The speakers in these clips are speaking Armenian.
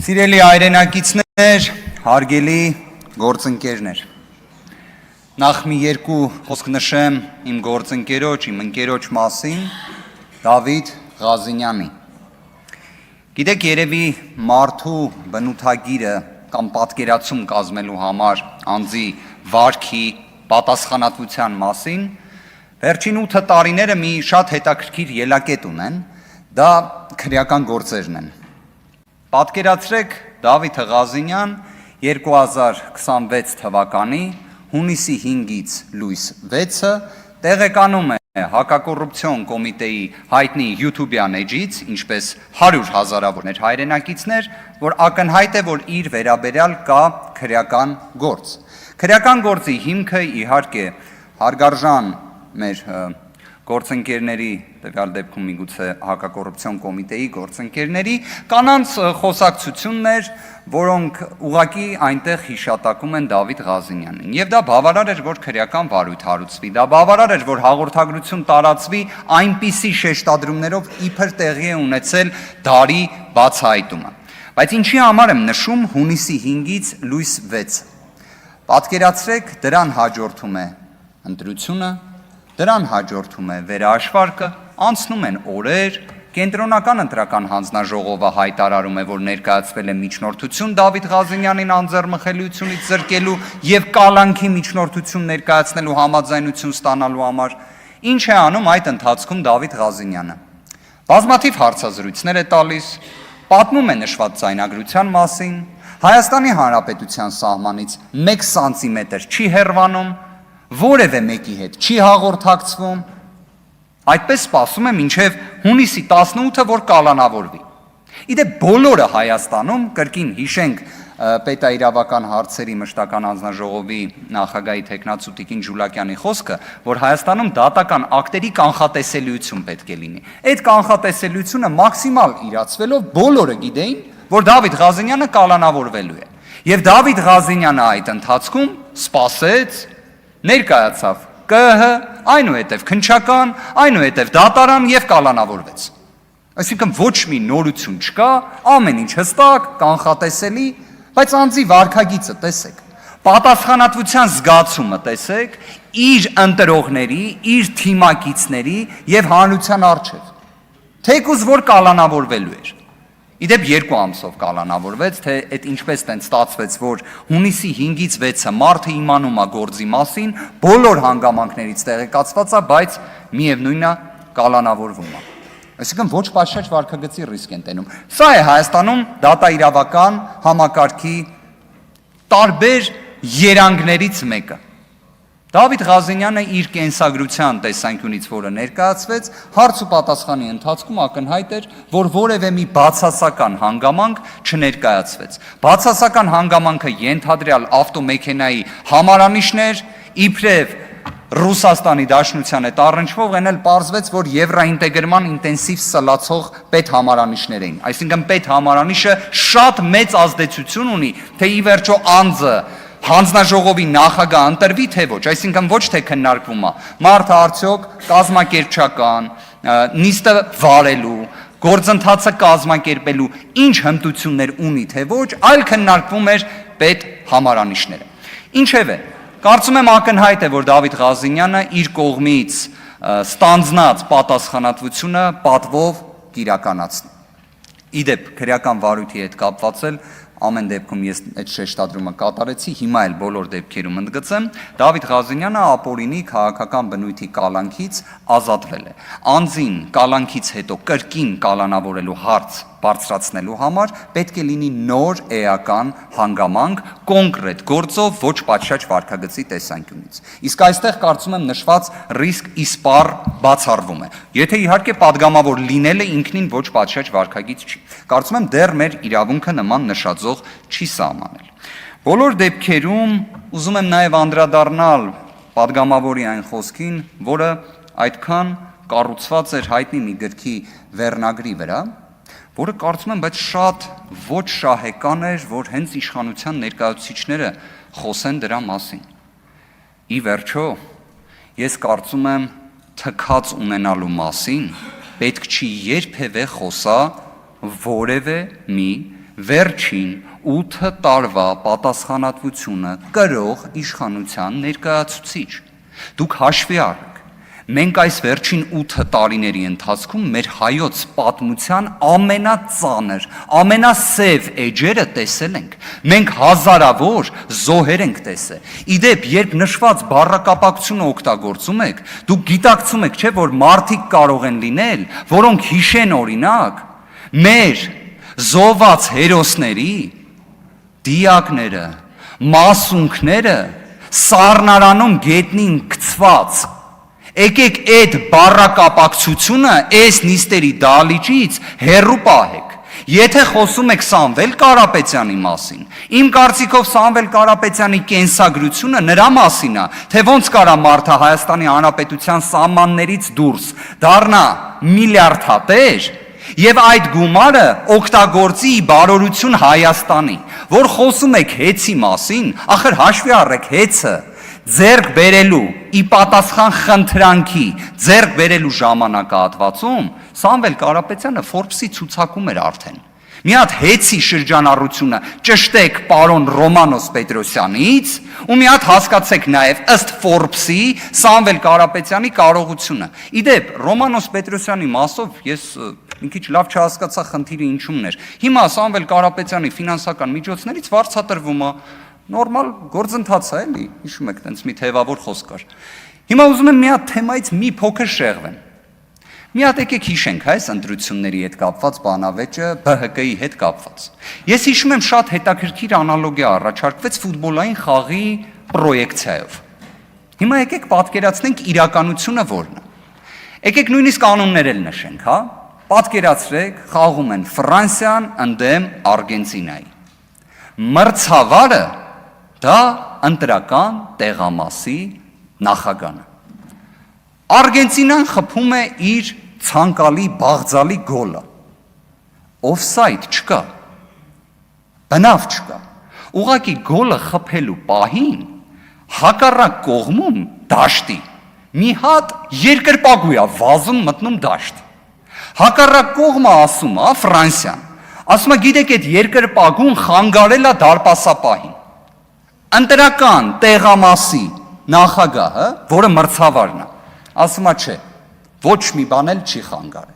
Սիրելի հայրենակիցներ, հարգելի գործընկերներ, նախ մի երկու խոսք նշեմ իմ գործընկերոջ, իմ ընկերոջ մասին, Դավիթ Ղազինյանի։ Գիտեք, երևի մարդու բնութագիրը կամ պատկերացում կազմելու համար անձի վարքի, պատասխանատվության մասին, վերջին 8 տարիները մի շատ հետաքրքիր ելակետ ունեն, դա քրեական գործերն են։ Պատկերացրեք Դավիթ Ղազինյան 2026 թվականի հունիսի 5-ից լույս 6-ը տեղեկանում է Հակակոռուպցիոն կոմիտեի հայտնի YouTube-յան էջից, ինչպես 100,000-ավոր հայրենակիցներ, որ ակնհայտ է, որ իր վերաբերյալ կա քրեական գործ։ Քրեական գործի հիմքը իհարկե հարգարժան մեր գործընկերների, տվյալ դեպքում միգուցե Հակակոռուպցիոն կոմիտեի գործընկերների կանանց խոսակցություններ, որոնք ուղղակի այնտեղ հիշատակում են Դավիթ Ղազինյանին։ Եվ դա բավարար էր, որ քրեական վարույթ հարուցվի, դա բավարար էր, որ հաղորդագրություն տարածվի այնպիսի շեշտադրումներով, իբր տեղի է ունեցել դարի բացահայտումը։ Բայց ինչի համար եմ նշում հունիսի 5-ից լույս 6։ Պատկերացրեք, դրան հաջորդում է ընտրությունը, դրան հաջորդում է վերահաշվարկը, անցնում են օրեր, կենտրոնական ընտրական հանձնաժողովը հայտարարում է, որ ներկայացվել է միջնորդություն Դավիթ Ղազինյանին անձեռմխելիությունից զրկելու եւ կալանքի միջնորդություն ներկայացնելու համաձայնություն ստանալու համար։ Ինչ է անում այդ ընթացքում Դավիթ Ղազինյանը։ Բազմաթիվ հարցազրույցներ է տալիս, պատմում է նշված ձայնագրության մասին, Հայաստանի Հանրապետության սահմանից 1 սանտիմետր չի հեռվանում, որևէ մեկի հետ չի հաղորդակցվում, այդպես սպասում է մինչև հունիսի 18-ը, որ կալանավորվի։ Իդեպ բոլորը Հայաստանում, կրկին հիշենք պետաիրավական հարցերի մշտական հանձնաժողովի նախագահի թեկնածու Տիկին Ջուլակյանի խոսքը, որ Հայաստանում դատական ակտերի կանխատեսելիություն պետք է լինի։ Այդ կանխատեսելիությունը մաքսիմալ իրացվելով բոլորը գիտեին, որ Դավիթ Ղազինյանը կալանավորվելու է։ Եվ Դավիթ Ղազինյանը այդ ընթացքում սպասեց, ներկայացավ ԿՀ, այնուհետև քննչական, այնուհետև դատարան եւ կալանավորվեց։ Այսինքն ոչ մի նորություն չկա, ամեն ինչ հստակ, կանխատեսելի, բայց անձի վարքագիծը տեսեք, պատասխանատվության զգացումը տեսեք, իր ընտրողների, իր թիմակիցների եւ հանրության առջեւ։ Թեկուզ որ կալանավորվելու էր։ Իդեպ 2 ամսով կալանավորվեց, թե այդ ինչպես տեն ստացվեց, որ հունիսի 5-ից 6-ը մարդը իմանում է գործի մասին, բոլոր հանգամանքներից տեղեկացված է, բայց միևնույնն է կալանավորվում է։ Այսինքն ոչ պատշաճ վարքագծի ռիսկ են տենում։ Սա է Հայաստանում դատաիրավական համակարգի տարբեր երանգներից մեկը։ Դավիթ Ղազինյանը իր կենսագրության տեսանկյունից, որը ներկայացվեց, հարց ու պատասխանի ընթացքում ակնհայտ էր, որ որևէ մի բացասական հանգամանք չներկայացվեց։ Բացասական հանգամանքը ենթադրյալ ավտոմեքենայի համարանիշներ, իբրև Ռուսաստանի Դաշնության հետ առնչվող, այն էլ պարզվեց, որ եվրոինտեգրման ինտենսիվ սլացող պետհամարանիշներ էին։ Այսինքն պետհամարանիշը շատ մեծ ազդեցություն ունի, թե ի վերջո անձը հանձնաժողովի նախագահ ընտրվի, թե ոչ, այսինքն ոչ թե քննարկվում է, մարդը արդյոք կազմակերպչական, նիստը վարելու, գործընթացը կազմակերպելու ինչ հմտություններ ունի, թե ոչ, այլ քննարկվում էր պետ համարանիշները։ Ինչևէ, կարծում եմ ակնհայտ է, որ Դավիթ Ղազինյանը իր կողմից ստանձնած պատասխանատվությունը պատվով կիրականացնի։ Իդեպ քրեական վարույթի հետ կապված էլ ամեն դեպքում ես այդ շեշտադրումը կատարեցի, հիմա էլ բոլոր դեպքերում ընդգծեմ, Դավիթ Ղազինյանը ապօրինի քաղաքական բնույթի կալանքից ազատվել է։ Անձին կալանքից հետո կրկին կալանավորելու հարց բարձրացնելու համար պետք է լինի նոր էական հանգամանք կոնկրետ գործով, ոչ պատշաճ վարքագծի տեսանկյունից։ Իսկ այստեղ կարծում եմ նշված ռիսկ իսպառ բացառվում է։ Եթե իհարկե падգամավոր լինելը ինքնին ոչ պատշաճ վարքագիծ չի։ Կարծում եմ դեռ մեր իրավունքը նման նշաձող չի սահմանել։ Բոլոր դեպքերում ուզում եմ նաև անդրադառնալ падգամավորի այն խոսքին, որը այդքան կառուցված էր հայտնի մի գրքի վերնագրի վրա, որը կարծում եմ, բայց շատ ոչ շահեկան էր, որ հենց իշխանության ներկայացուցիչները խոսեն դրա մասին։ Ի վերջո, ես կարծում եմ, թքած ունենալու մասին պետք չի երբևէ խոսա որևէ մի վերջին 8 տարվա պատասխանատվությունը կրող իշխանության ներկայացուցիչ։ Դուք հաշվի առեք, մենք այս վերջին 8 տարիների ընթացքում մեր հայոց պատմության ամենածանր, ամենասև էջերը տեսել ենք։ Մենք հազարավոր զոհեր ենք տեսել։ Իդեպ, երբ նշված բառակապակցությունը օգտագործում եք, դուք գիտակցում եք, չէ՞, որ մարդիկ կարող են լինել, որոնք հիշեն օրինակ մեր զոհված հերոսների դիակները, մասունքները սառնարանում գետնին գցված։ Եկեք այդ բառակապակցությունը այս նիստերի դահլիճից հեռու պահեք։ Եթե խոսում եք Սամվել Կարապետյանի մասին, իմ կարծիքով Սամվել Կարապետյանի կենսագրությունը նրա մասին է, թե ոնց կարա մարդը Հայաստանի Հանրապետության սահմաններից դուրս դառնա միլիարդատեր եւ այդ գումարը օգտագործի բարօրություն Հայաստանի, որ խոսում եք հեծի մասին, ախր հաշվի առեք հեծը ձեռք բերելու ի պատասխան խնդրանքի ձեռք բերելու ժամանակահատվածում Սամվել Կարապետյանը Forbes-ի ցուցակում էր արդեն։ Մի հատ հեծի շրջանառությունը ճշտեք պարոն Ռոմանոս Պետրոսյանից ու մի հատ հասկացեք նաև ըստ Forbes-ի Սամվել Կարապետյանի կարողությունը։ Իդեպ Ռոմանոս Պետրոսյանի մասով ես մի քիչ լավ չհասկացա խնդիրը ինչումն էր։ Հիմա Սամվել Կարապետյանի ֆինանսական միջոցներից վարձատրվում է նորմալ գործընթաց է, էլի, հիշում եք, տենց մի թևավոր խոսք կար։ Հիմա ուզում եմ մի հատ թեմայից մի փոքր շեղվեմ։ Մի հատ եկեք հիշենք, այս ընտրությունների հետ կապված բանավեճը, ԲՀԿ-ի հետ կապված։ Ես հիշում եմ շատ հետաքրքիր անալոգիա առաջարկվեց ֆուտբոլային խաղի պրոյեկցիայով։ Հիմա եկեք պատկերացնենք իրականությունը որն է։ Եկեք նույնիսկ անուններ էլ նշենք, հա։ Պատկերացրեք, խաղում են Ֆրանսիան ընդդեմ Արգենտինայի։ Մրցավարը դա ընտրական տեղամասի նախագահն է։ Արգենտինան խփում է իր ցանկալի բաղձալի գոլը։ Օֆսայդ չկա։ Բնավ չկա։ Ուղղակի գոլը խփելու պահին հակառակ կողմում դաշտի մի հատ երկրպագու է վազում մտնում դաշտ։ Հակառակ կողմը ասում է Ֆրանսիան։ Ասում է, գիտեք, այդ երկրպագուն խանգարել է դարպասապահին։ Ընտրական տեղամասի նախագահը, որը մրցավարն է, ասում է, չէ, ոչ մի բան էլ չի խանգարել։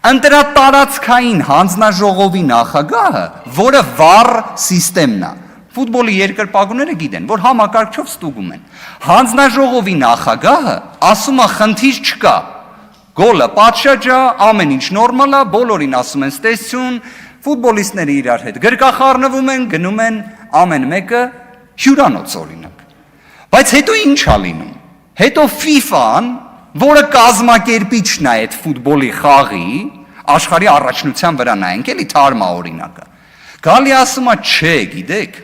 Ընտրատարածքային հանձնաժողովի նախագահը, որը վառ սիստեմն է, ֆուտբոլի երկրպագուները գիտեն, որ համակարգչով ստուգում են։ Հանձնաժողովի նախագահը ասում է, խնդիր չկա։ Գոլը պատշաճ է, ամեն ինչ նորմալ է, բոլորին ասում են ստեսություն, ֆուտբոլիստները իրար հետ գրկախառնվում են, գնում են ամեն մեկը հյուրանոց օրինակ։ Բայց հետո ինչ է լինում։ Հետո FIFA-ն, որը կազմակերպիչն է այդ ֆուտբոլի խաղի, աշխարհի առաջնության վրա նայենք, էլի թարմա օրինակը։ Գալի ասում է, չէ, գիտեք,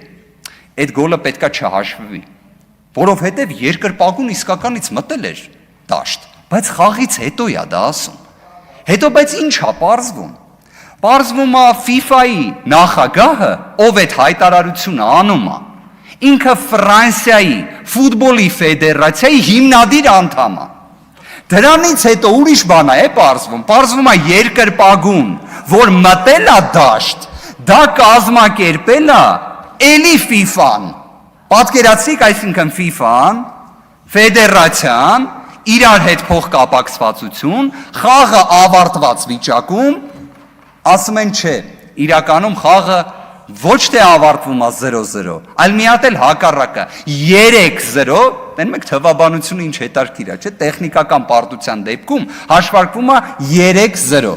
այդ գոլը պետքա չհաշվվի, որովհետև երկրպագուն իսկականից մտել էր դաշտ, բայց խաղից հետո է դա ասում։ Հետո բայց ինչ է պարզվում։ Պարզվում է FIFA-ի նախագահը, ով այդ հայտարարությունը անում է, ինքը Ֆրանսիայի ֆուտբոլի ֆեդերացիայի հիմնադիր անդամ է։ Դրանից հետո ուրիշ բան է պարզվում։ Պարզվում է երկրպագուն, որ մտել է դաշտ, դա կազմակերպել է էլի FIFA-ն։ Պատկերացրիք, այսինքն FIFA-ն, ֆեդերացիան, իրար հետ փոխկապակցվածություն, խաղը ավարտված վիճակում, ասում են չէ, իրականում խաղը ոչ թե ավարտվում է 0-0, այլ մի հատ էլ հակառակը 3-0, տենում եք թվաբանությունը ինչ հետարքիր է, չէ, տեխնիկական պարտության դեպքում հաշվարկվում է 3-0,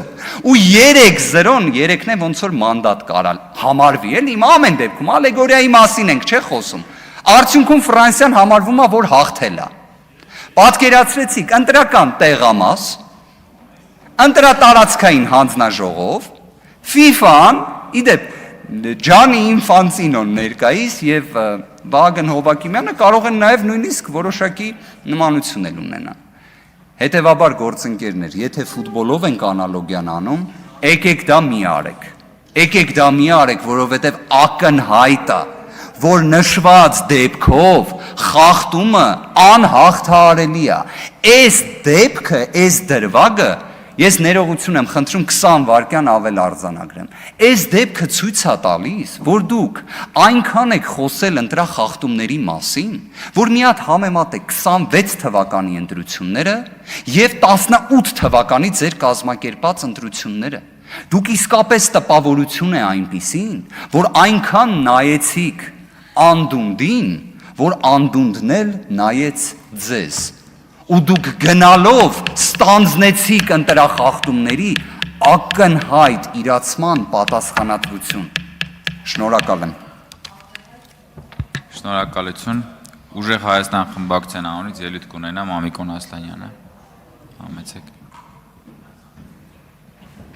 ու 3-0-ն երեքն է ոնց որ մանդատ կարալ համարվի, էլ իմ ամեն դեպքում ալեգորիայի մասին ենք, չէ, խոսում, արդյունքում Ֆրանսիան համարվում է, որ հաղթել է։ Պատկերացրեցիք ընտրական տեղամաս, ընտրատարածքային հանձնաժողով, FIFA-ն, իդեպ Ջանի Ինֆանտինոն ներկայիս եւ Վահագն Հովակիմյանը կարող են նաեւ նույնիսկ որոշակի նմանություն ունենալ։ Հետևաբար գործընկերներ, եթե ֆուտբոլով ենք անալոգիան անում, եկեք դա մի արեք։ Եկեք դա մի արեք, որովհետեւ ակնհայտ է, որ նշված դեպքով խախտումը անհաղթահարելի է։ Այս դեպքը, այս դրվագը Ես ներողություն եմ խնդրում 20 վայրկյան ավել արձանագրեմ։ Այս դեպքը ցույց է տալիս, որ դուք այնքան եք խոսել ընտրախախտումների մասին, որ մի հատ համեմատեք 26 թվականի ընտրությունները եւ 18 թվականի ձեր կազմակերպած ընտրությունները։ Դուք իսկապես տպավորություն է այնպիսին, որ այնքան նայեցիք անդունդին, որ անդունդն էլ նայեց ձեզ։ Ու դուք գնալով ստանձնեցիք ընտրախախտումների ակնհայտ իրացման պատասխանատվություն։ Շնորհակալ եմ։ Շնորհակալություն։ Ուժեղ Հայաստան խմբակցության անունից ելույթ կունենա Մամիկոն Ասլանյանը։ Համեցեք։